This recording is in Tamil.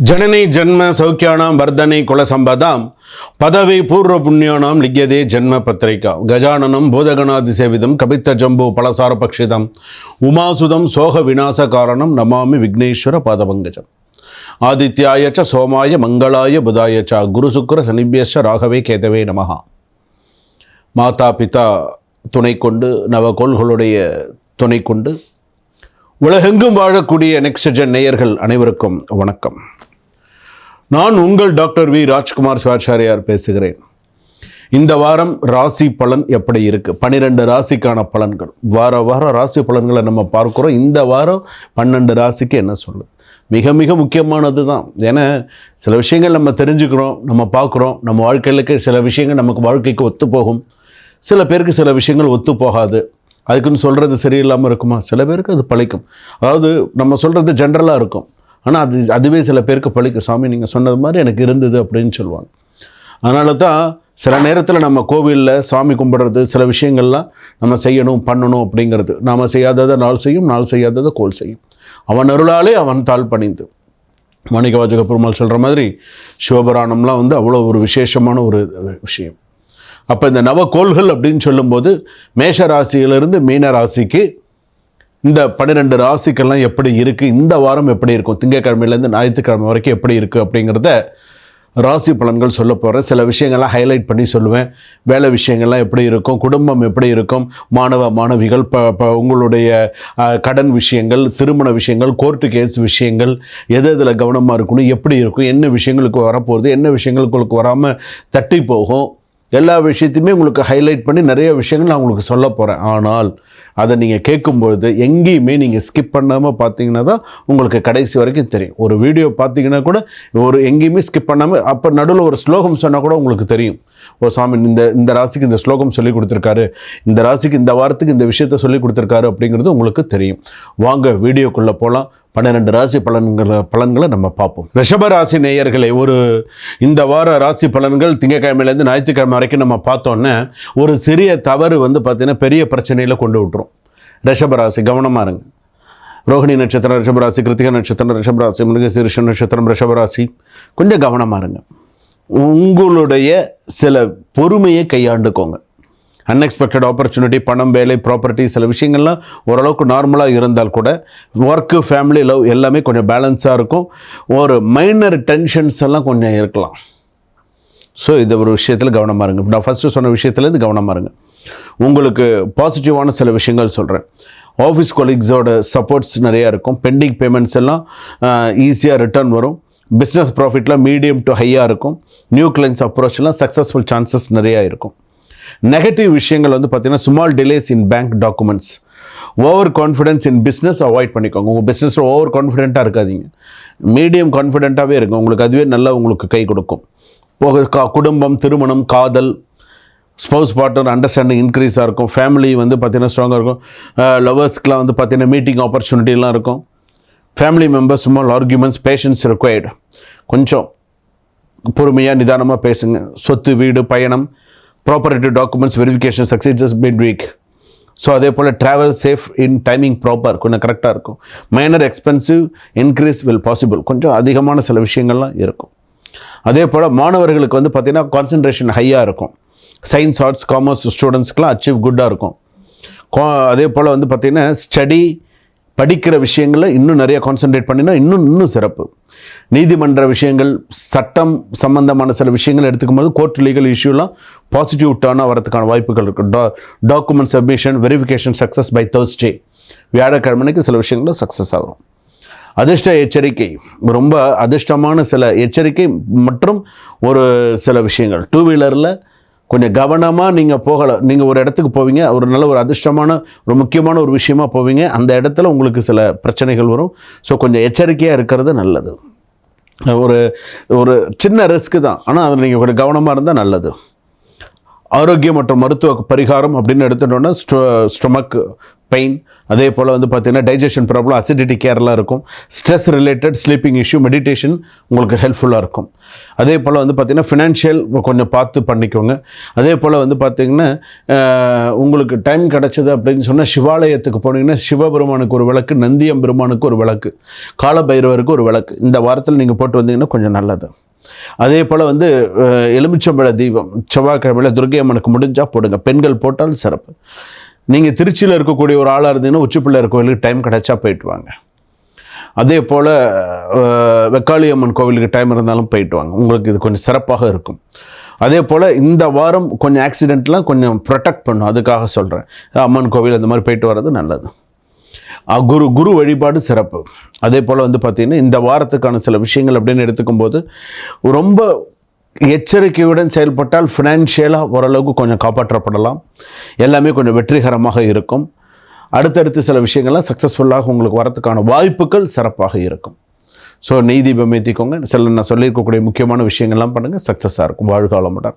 जननी जन्म सौख्याणां वर्धने कुलसंपदां पदवी पूर्व पुण्यानां लिख्यते जन्म पत्रिका गजाननं बोधगणादिसेवितं कपित्तजम्बो फलसारपक्षितम् उमासुतं सोह विनाशकारणं नमामि विघ्नेश्वर पादपङ्कजम् आदित्याय च सोमाय मंगलाय बुधाय च गुरुशुक्र शनिभ्यश्च राघवे केतवे नमः माता पिता துணை கொண்டு நவகோள்களுடைய துணை கொண்டு உலகெங்கும் வாழக்கூடிய நெக்ஸ்ட் ஜென் நேயர்கள் அனைவருக்கும் வணக்கம். நான் உங்கள் டாக்டர் வி ராஜ்குமார் சிவாச்சாரியார் பேசுகிறேன். இந்த வாரம் ராசி பலன் எப்படி இருக்குது? 12 ராசிக்கான பலன்கள். வார ராசி பலன்களை நம்ம பார்க்குறோம். இந்த வாரம் 12 ராசிக்கு என்ன சொல்லுது? மிக மிக முக்கியமானது தான். ஏன்னா சில விஷயங்கள் நம்ம தெரிஞ்சுக்கிறோம், நம்ம பார்க்குறோம். நம்ம வாழ்க்கையிலுக்கு சில விஷயங்கள் நமக்கு வாழ்க்கைக்கு ஒத்து போகும், சில பேருக்கு சில விஷயங்கள் ஒத்து போகாது. அதுக்குன்னு சொல்கிறது சரியில்லாமல் இருக்குமா? சில பேருக்கு அது பழிக்கும். அதாவது நம்ம சொல்கிறது ஜென்ரலாக இருக்கும், ஆனால் அதுவே சில பேருக்கு பழிக்கும். சாமி நீங்கள் சொன்னது மாதிரி எனக்கு இருந்தது அப்படின்னு சொல்லுவாங்க. அதனால தான் சில நேரத்தில் நம்ம கோவிலில் சாமி கும்பிட்றது, சில விஷயங்கள்லாம் நம்ம செய்யணும் பண்ணணும் அப்படிங்கிறது. நாம் செய்யாததை நாள் செய்யும், நாள் செய்யாததை கோல் செய்யும். அவன் அருளாலே அவன் தாழ் பணிந்து. மாணிக்கவாசக பெருமாள் சொல்கிற மாதிரி சிவபுராணம்லாம் அவ்வளோ ஒரு விசேஷமான ஒரு விஷயம். அப்போ இந்த நவகோள்கள் அப்படின்னு சொல்லும்போது மேஷ ராசியிலிருந்து மீன ராசிக்கு இந்த 12 ராசிக்கெல்லாம் எப்படி இருக்குது, இந்த வாரம் எப்படி இருக்கும், திங்கட்கிழமையிலேருந்து ஞாயிற்றுக்கிழமை வரைக்கும் எப்படி இருக்குது அப்படிங்கிறத ராசி பலன்கள் சொல்ல போகிறேன். சில விஷயங்கள்லாம் ஹைலைட் பண்ணி சொல்லுவேன். வேலை விஷயங்கள்லாம் எப்படி இருக்கும், குடும்பம் எப்படி இருக்கும், மாணவிகள் உங்களுடைய கடன் விஷயங்கள், திருமண விஷயங்கள், கோர்ட்டு கேஸ் விஷயங்கள், எதில் கவனமாக இருக்கணும், எப்படி இருக்கும், என்ன விஷயங்களுக்கு வரப்போகுது, என்ன விஷயங்களுக்கு வராமல் தட்டி போகும், எல்லா விஷயத்தையுமே உங்களுக்கு ஹைலைட் பண்ணி நிறைய விஷயங்கள் நான் உங்களுக்கு சொல்ல போகிறேன். ஆனால் அதை நீங்கள் கேட்கும்பொழுது எங்கேயுமே நீங்கள் ஸ்கிப் பண்ணாமல் பார்த்தீங்கன்னா தான் உங்களுக்கு கடைசி வரைக்கும் தெரியும். ஒரு வீடியோ பார்த்தீங்கன்னா கூட எங்கேயுமே ஸ்கிப் பண்ணாமல் அப்போ நடுவில் ஒரு ஸ்லோகம் சொன்னால் கூட உங்களுக்கு தெரியும். ஓ சாமி இந்த ராசிக்கு இந்த ஸ்லோகம் சொல்லி கொடுத்துருக்காரு, இந்த ராசிக்கு இந்த வாரத்துக்கு இந்த விஷயத்த சொல்லி கொடுத்துருக்காரு அப்படிங்கிறது உங்களுக்கு தெரியும். வாங்க வீடியோக்குள்ளே போகலாம். 12 ராசி பலன்களை நம்ம பார்ப்போம். ரிஷப ராசி நேயர்களை, இந்த வார ராசி பலன்கள் திங்கட்கிழமையிலேருந்து ஞாயிற்றுக்கிழமை வரைக்கும் நம்ம பார்த்தோன்னே ஒரு சிறிய தவறு பார்த்திங்கன்னா பெரிய பிரச்சனையில் கொண்டு விட்டுரும். ரிஷபராசி கவனமாக இருங்க. ரோஹிணி நட்சத்திரம் ரிஷபராசி, கிருத்திகை நட்சத்திரம் ரிஷபராசி, மிருகசீரிஷ நட்சத்திரம் ரிஷபராசி, கொஞ்சம் கவனமாக இருங்க. உங்களுடைய சில பொறுமையை கையாண்டுக்கோங்க. அன்எக்ஸ்பெக்டட் ஆப்பர்ச்சுனிட்டி, பணம், வேலை, ப்ராப்பர்ட்டி, சில விஷயங்கள்லாம் ஓரளவுக்கு நார்மலாக இருந்தால் கூட ஒர்க்கு, ஃபேமிலி, லவ் எல்லாமே கொஞ்சம் பேலன்ஸாக இருக்கும். ஒரு மைனர் டென்ஷன்ஸ் எல்லாம் கொஞ்சம் இருக்கலாம். ஸோ இது ஒரு விஷயத்தில் கவனமாக இருங்க. நான் ஃபஸ்ட்டு சொன்ன விஷயத்துலேருந்து கவனமாக இருங்க. உங்களுக்கு பாசிட்டிவான சில விஷயங்கள் சொல்கிறேன். ஆஃபீஸ் கொலீக்ஸோட சப்போர்ட்ஸ் நிறையா இருக்கும். பெண்டிங் பேமெண்ட்ஸ் எல்லாம் ஈஸியாக ரிட்டர்ன் வரும். பிஸ்னஸ் ப்ராஃபிட்டில் மீடியம் டு ஹையாக இருக்கும். நியூ கிளைண்ட்ஸ் அப்ரோச்லாம் சக்ஸஸ்ஃபுல் சான்சஸ் நிறையா இருக்கும். நெகட்டிவ் விஷயங்கள் பார்த்திங்கன்னா small delays in bank documents, over confidence in business avoid பண்ணிக்கோங்க. உங்கள் பிஸ்னஸில் ஓவர் கான்ஃபிடென்ட்டாக இருக்காதீங்க, மீடியம் கான்ஃபிடென்ட்டாகவே இருக்கும். உங்களுக்கு அதுவே நல்லா உங்களுக்கு கை கொடுக்கும். குடும்பம், திருமணம், காதல், ஸ்பௌஸ் பார்ட்னர் அண்டர்ஸ்டாண்டிங் இன்க்ரீஸாக இருக்கும். ஃபேமிலி பார்த்திங்கன்னா ஸ்ட்ராங்காக இருக்கும். லவர்ஸ்க்கெலாம் பார்த்திங்கன்னா மீட்டிங் ஆப்பர்ச்சுனிட்டிலாம் இருக்கும். Family members small arguments, patience required. கொஞ்சம் பொறுமையாக நிதானமாக பேசுங்க. சொத்து, வீடு, பயணம், property documents verification success mid week. So அதே போல் travel safe in timing proper, கொஞ்சம் கரெக்டாக இருக்கும். Minor expensive increase will possible, கொஞ்சம் அதிகமான சில விஷயங்கள்லாம் இருக்கும். அதே போல் மாணவர்களுக்கு பார்த்திங்கன்னா கான்சன்ட்ரேஷன் ஹையாக இருக்கும். சயின்ஸ், ஆர்ட்ஸ், காமர்ஸ் ஸ்டூடெண்ட்ஸ்க்கெலாம் அச்சீவ் குட்டாக இருக்கும். அதே போல் பார்த்திங்கன்னா ஸ்டடி, படிக்கிற விஷயங்களில் இன்னும் நிறைய கான்சன்ட்ரேட் பண்ணினா இன்னும் சிறப்பு. நீதிமன்ற விஷயங்கள், சட்டம் சம்பந்தமான சில விஷயங்கள் எடுத்துக்கும்போது கோர்ட் லீகல் இஷ்யூலாம் பாசிட்டிவ் டர்னாக வரதுக்கான வாய்ப்புகள் இருக்குது. Document submission verification success by Thursday, வியாழக்கிழமைக்கு சில விஷயங்களும் சக்ஸஸ் ஆகும். அதிர்ஷ்ட எச்சரிக்கை, ரொம்ப அதிர்ஷ்டமான சில எச்சரிக்கை மற்றும் ஒரு சில விஷயங்கள். 2 வீலரில் கொஞ்சம் கவனமாக நீங்கள் போகலை. நீங்கள் ஒரு இடத்துக்கு போவீங்க, ஒரு நல்ல ஒரு அதிர்ஷ்டமான ஒரு முக்கியமான ஒரு விஷயமாக போவீங்க. அந்த இடத்துல உங்களுக்கு சில பிரச்சனைகள் வரும். ஸோ கொஞ்சம் எச்சரிக்கையாக இருக்கிறது நல்லது. ஒரு சின்ன ரிஸ்க்கு தான், ஆனால் அதில் நீங்கள் கொஞ்சம் கவனமாக இருந்தால் நல்லது. ஆரோக்கியம் மற்றும் மருத்துவ பரிகாரம் அப்படின்னு எடுத்துட்டோன்னா ஸ்டொமக் பெயின், அதே போல் வந்து பார்த்திங்கன்னா டைஜஷன் ப்ராப்ளம், அசிடிட்டி கேர்லாம் இருக்கும். Stress related sleeping issue, meditation உங்களுக்கு ஹெல்ப்ஃபுல்லாக இருக்கும். அதே போல் வந்து பார்த்திங்கன்னா ஃபினான்ஷியல் கொஞ்சம் பார்த்து பண்ணிக்கோங்க. அதே போல் வந்து பார்த்திங்கன்னா உங்களுக்கு டைம் கிடச்சிது அப்படின்னு சொன்னால் சிவாலயத்துக்கு போனீங்கன்னா சிவபெருமானுக்கு ஒரு விளக்கு, நந்தியம் பெருமானுக்கு ஒரு விளக்கு, காலபைரவருக்கு ஒரு விளக்கு இந்த வாரத்தில் நீங்கள் போட்டு வந்தீங்கன்னா கொஞ்சம் நல்லது. அதே போல் வந்து எலுமிச்சம்பழ தீபம் செவ்வாய்க்கிழமையில் துர்க்கை அம்மனுக்கு முடிஞ்சால் போடுங்க. பெண்கள் போட்டால் சிறப்பு. நீங்கள் திருச்சியில் இருக்கக்கூடிய ஒரு ஆளாக இருந்தீங்கன்னா உச்சிப்பிள்ளையார் கோவிலுக்கு டைம் கிடச்சா போயிட்டு வாங்க. அதே போல் வெக்காளியம்மன் கோவிலுக்கு டைம் இருந்தாலும் போயிட்டு வாங்க. உங்களுக்கு இது கொஞ்சம் சிறப்பாக இருக்கும். அதே போல் இந்த வாரம் கொஞ்சம் ஆக்சிடெண்ட்லாம் கொஞ்சம் ப்ரொடெக்ட் பண்ணும், அதுக்காக சொல்கிறேன். அம்மன் கோவில் அந்த மாதிரி போயிட்டு வர்றது நல்லது. குரு வழிபாடு சிறப்பு. அதே போல் வந்து பார்த்திங்கன்னா இந்த வாரத்துக்கான சில விஷயங்கள் அப்படின்னு எடுத்துக்கும்போது ரொம்ப எச்சரிக்கையுடன் செயல்பட்டால் ஃபினான்ஷியலாக ஓரளவுக்கு கொஞ்சம் காப்பாற்றப்படலாம். எல்லாமே கொஞ்சம் வெற்றிகரமாக இருக்கும். அடுத்தடுத்து சில விஷயங்கள்லாம் சக்ஸஸ்ஃபுல்லாக உங்களுக்கு வரத்துக்கான வாய்ப்புகள் சிறப்பாக இருக்கும். ஸோ நெய் தீபம் ஏற்றிக்கோங்க. சில நான் சொல்லியிருக்கக்கூடிய முக்கியமான விஷயங்கள்லாம் பண்ணுங்கள், சக்ஸஸாக இருக்கும். வாழ்க வளமுடன்.